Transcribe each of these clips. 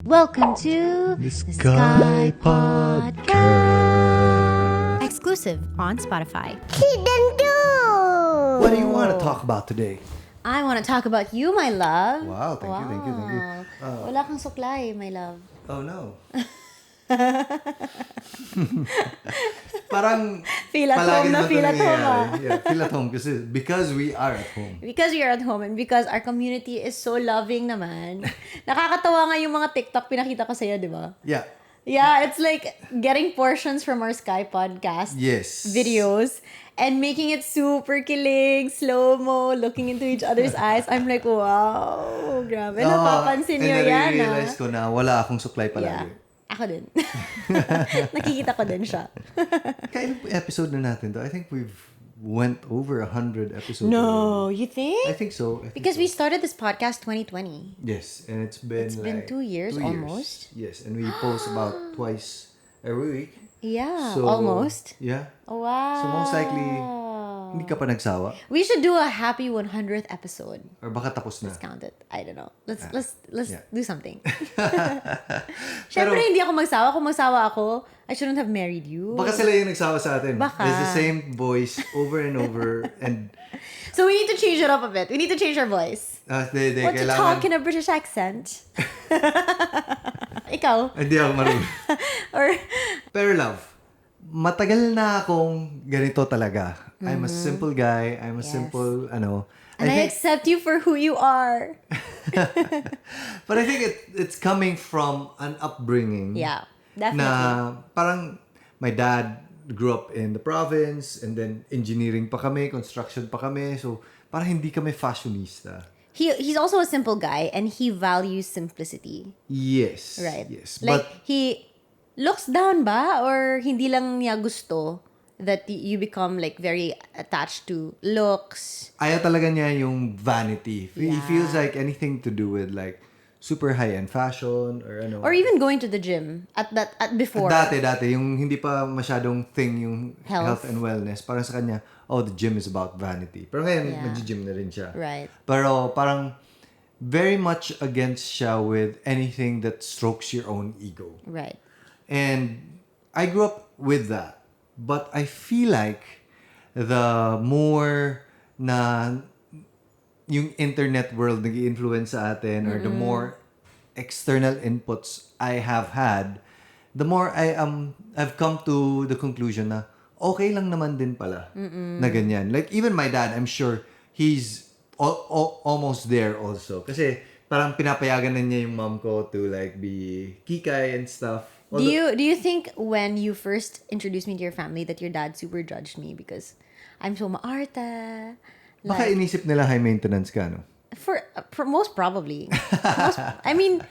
Welcome to the Sky Podcast. Exclusive on Spotify. What do you want to talk about today? I want to talk about you, my love. Wow, thank you. Wala kang suklay, my love. Oh no. Parang Feel at palagi home na naman feel ito at home, nangyayari. Yeah, feel at home because we are at home. Because we are at home and because our community is so loving naman. Nakakatawa nga yung mga TikTok pinakita ko sa'yo, di ba? Yeah. Yeah, it's like getting portions from our Sky Podcast Yes. videos and making it super kilig, slow-mo, looking into each other's eyes. I'm like, wow, grabe. Napapansin nyo yan, And realize ko na wala akong suklay palagi. Yeah. Ako din. Nakikita ko din siya. Kailan episode na natin to? I think we've went over 100 episodes. No, already. you think? I think so. Because we started this podcast 2020. Yes, and it's been 2 years almost. Yes, and we post about twice every week. Yeah, So, almost. Yeah. Wow. So most likely, hindi ka pa nagsawa. We should do a happy 100th episode. Or baka tapos na. Let's count it. I don't know. Let's yeah. do something. Syempre, hindi ako magsawa. Kung magsawa ako, I shouldn't have married you. Baka sila yung nagsawa sa atin. Baka. It's the same voice over and over. And So we need to change it up a bit. We need to change our voice. they What to talk in a British accent? Ikaw? Hindi ako marunong. Or Pero love, matagal na akong ganito talaga. I'm a simple guy. I'm a Yes. simple, and I accept you for who you are. But I think it's coming from an upbringing. Yeah, definitely. Na parang my dad grew up in the province and then engineering pa kami, construction pa kami. So parang hindi kami fashionista. He's also a simple guy and he values simplicity. Yes. Right. Yes. Like, But he looks down ba? Or hindi lang niya gusto that you become like very attached to looks? ayaw talaga niya yung vanity. He Yeah. feels like anything to do with like super high-end fashion or ano. Or even going to the gym at before. Dati, yung hindi pa masyadong thing yung Health. health and wellness. Parang sa kanya, the gym is about vanity. Pero ngayon, Yeah. nag-gym na rin siya. Right. Pero parang very much against siya with anything that strokes your own ego. Right. And I grew up with that. But I feel like the more na yung internet world nag-i-influence sa atin or the more external inputs I have had, the more I've come to the conclusion na okay lang naman din pala na ganyan. Like even my dad, I'm sure he's almost there also. Kasi parang pinapayagan na niya yung mom ko to like be kikay and stuff. Do you think when you first introduced me to your family that your dad super judged me because I'm so maarte? Baka inisip nila high maintenance ka, no? For most probably. I mean,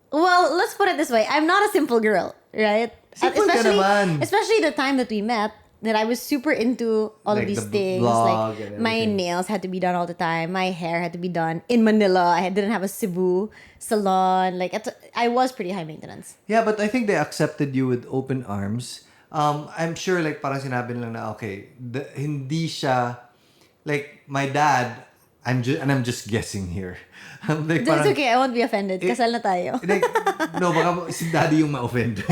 well, let's put it this way. I'm not a simple girl, right? Simple ka naman. Especially the time that we met, that I was super into all of Like these the things. vlog Like and my everything. nails had to be done all the time. My hair had to be done in Manila. Didn't have a Cebu salon. Like I was pretty high maintenance. Yeah, but I think they accepted you with open arms. I'm sure like parang sinabi nila na okay, hindi siya like my dad. I'm just guessing here. Like, It's okay. I won't be offended. Kasal na tayo. like, no, baka si daddy yung ma-offend.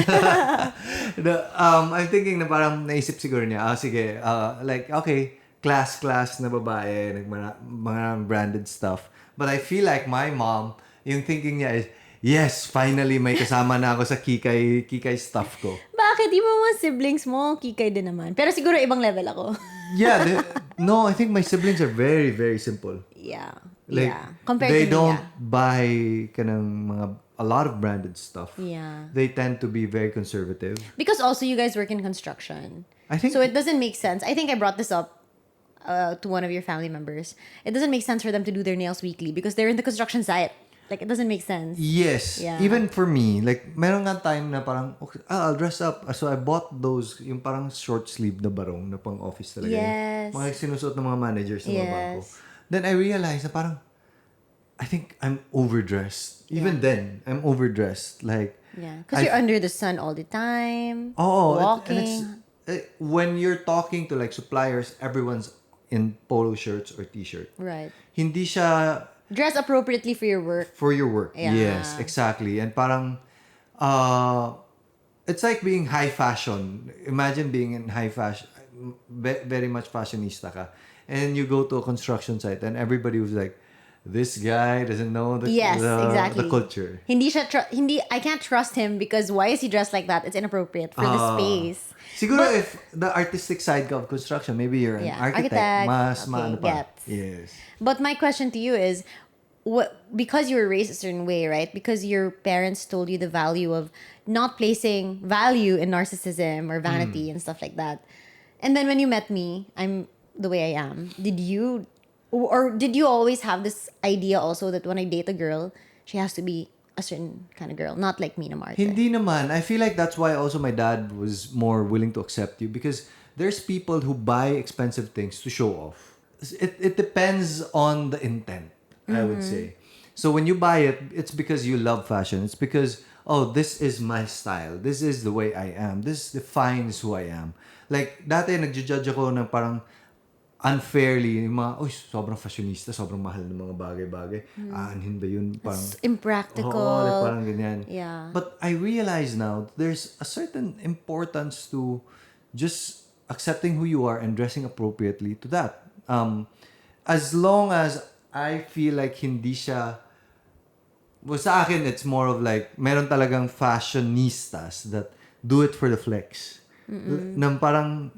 I'm thinking na parang naisip siguro niya, sige, like, okay, class na babae, mga branded stuff. But I feel like my mom, yung thinking niya is, yes, finally may kasama na ako sa kikay stuff ko. Bakit? Yung mga siblings mo, kikay din naman. Pero siguro ibang level ako. Yeah, no, I think my siblings are very, very simple. Yeah. Like, yeah. Compared they to me, don't yeah. buy a lot of branded stuff. Yeah. They tend to be very conservative. Because also you guys work in construction. I think So it doesn't make sense. I think I brought this up to one of your family members. It doesn't make sense for them to do their nails weekly because they're in the construction site. Like, it doesn't make sense. yes. Yeah. Even for me, like, meron nga time na parang, okay, I'll dress up. So I bought those, yung parang short sleeve na barong na pang office talaga. Yes. Mga sinusuot ng mga managers ng mga bangko. Yes. Then I realized na parang, I think I'm overdressed. Even then, I'm overdressed. Like, Yeah. Because you're under the sun all the time. oh, Walking. when you're talking to like suppliers, everyone's in polo shirts or t-shirt. Right. Hindi siya Dress appropriately for your work. For your work. Yeah. Yes, exactly. And parang, it's like being high fashion. Imagine being in high fashion, very much fashionista ka. And you go to a construction site and everybody was like, this guy doesn't know exactly. the culture. I can't trust him because why is he dressed like that? It's inappropriate for the space. Siguro if the artistic side ka of construction, maybe you're an architect. Mas maano pa. Gets. Yes. But my question to you is, because you were raised a certain way, right? Because your parents told you the value of not placing value in narcissism or vanity and stuff like that. And then when you met me, I'm the way I am. Did you always have this idea also that when I date a girl, she has to be a certain kind of girl, not like Mina Marte? Hindi naman. I feel like that's why also my dad was more willing to accept you because there's people who buy expensive things to show off. It depends on the intent, I would say. So when you buy it, it's because you love fashion. It's because, oh, this is my style. This is the way I am. This defines who I am. Like, dati nagja-judge ako ng parang unfairly, yung mga, sobrang fashionista, sobrang mahal ng mga bagay-bagay. Aanhin ba yun? Parang, it's impractical. like parang ganyan. Yeah. But I realize now, there's a certain importance to just accepting who you are and dressing appropriately to that. As long as I feel like hindi siya, well, sa akin, it's more of like, meron talagang fashionistas that do it for the flex. Nang parang,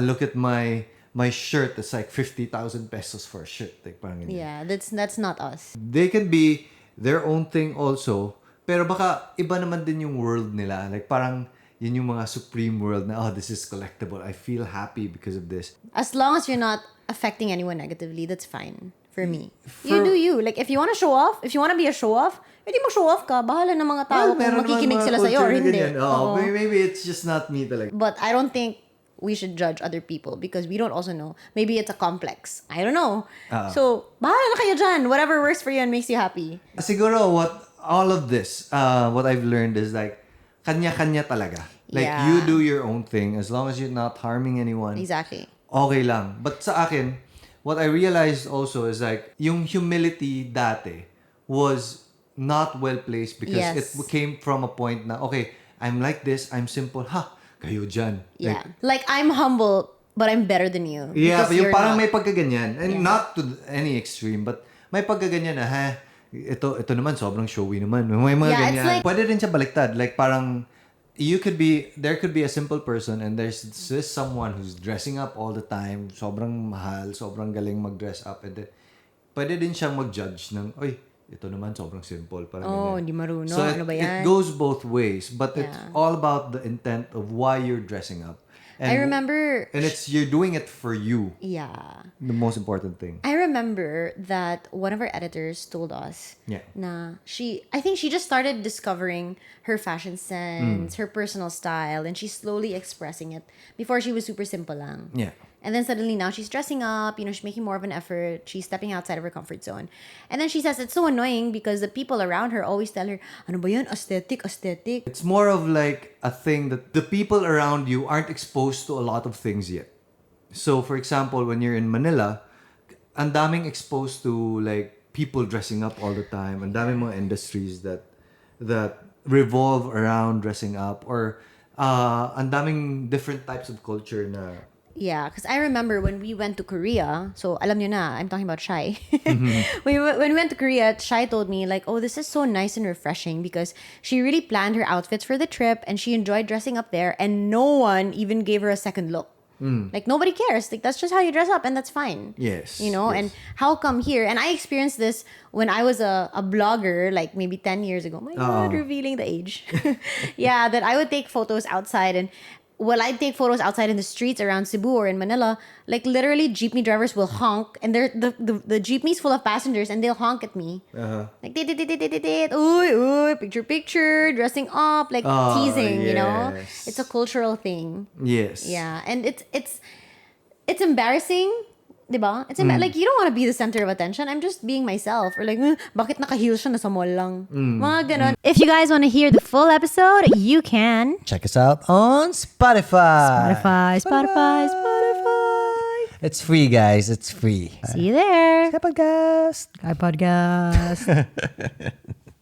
look at my shirt. It's like 50,000 pesos for a shirt. Like, parang ganyan. Yeah, that's not us. They can be their own thing also. Pero baka iba naman din yung world nila. Like parang yun yung mga supreme world na, this is collectible. I feel happy because of this. As long as you're not affecting anyone negatively, that's fine for me. You do you. Like, if you want to show off, if you want to be a show-off, hindi mo show-off ka. Bahala ng mga tao kung makikinig sila sa'yo or hindi. Maybe it's just not me talaga. But I don't think we should judge other people because we don't also know. Maybe it's a complex. I don't know. So, bahala na kayo dyan. Whatever works for you and makes you happy. Siguro, all of this, what I've learned is like, kanya-kanya talaga. Like, you do your own thing as long as you're not harming anyone. Exactly. Okay lang. But sa akin, what I realized also is like, yung humility dati was not well placed because it came from a point na, okay, I'm like this, I'm simple, kayo dyan. Yeah. Like I'm humble, but I'm better than you. Yeah, but yung parang may pagkaganyan. And not to any extreme, but may pagkaganyan na, ito naman, sobrang showy naman. May mga ganyan. Like, pwede rin siya baliktad. Like parang, there could be a simple person and there's this someone who's dressing up all the time, sobrang mahal, sobrang galing mag-dress up. And then, pwede din siyang mag-judge ng, ito naman sobrang simple. Parang hindi marunong. So ano ba yan? it goes both ways, but it's all about the intent of why you're dressing up. And, I remember... And you're doing it for you. Yeah. The most important thing. I remember that one of our editors told us na I think she just started discovering her fashion sense, her personal style, and she's slowly expressing it. Before she was super simple lang. Yeah. And then suddenly now she's dressing up, she's making more of an effort. She's stepping outside of her comfort zone. And then she says it's so annoying because the people around her always tell her, ano ba yan? Aesthetic. It's more of like a thing that the people around you aren't exposed to a lot of things yet. So for example, when you're in Manila, ang daming exposed to like people dressing up all the time. Ang daming mga industries that revolve around dressing up, or ang daming different types of culture na. Yeah, because I remember when we went to Korea, so alam nyo na, I'm talking about Shai. When we went to Korea, Shai told me like, this is so nice and refreshing because she really planned her outfits for the trip and she enjoyed dressing up there and no one even gave her a second look. Like, nobody cares. Like, that's just how you dress up and that's fine. Yes. And how come here? And I experienced this when I was a blogger, like maybe 10 years ago. My God, revealing the age. Yeah, that I would take photos outside and I'd take photos outside in the streets around Cebu or in Manila, like literally jeepney drivers will honk and they're the jeepney's full of passengers and they'll honk at me. Like picture, dressing up, like teasing, yes. It's a cultural thing. Yes. Yeah, and it's embarrassing. Diba? It's like, you don't want to be the center of attention. I'm just being myself. Or like, bakit naka-heels siya nasa mall lang? Mga ganon. If you guys want to hear the full episode, you can check us out on Spotify. Spotify. It's free, guys. It's free. See you there. SKYPODCAST. Podcast.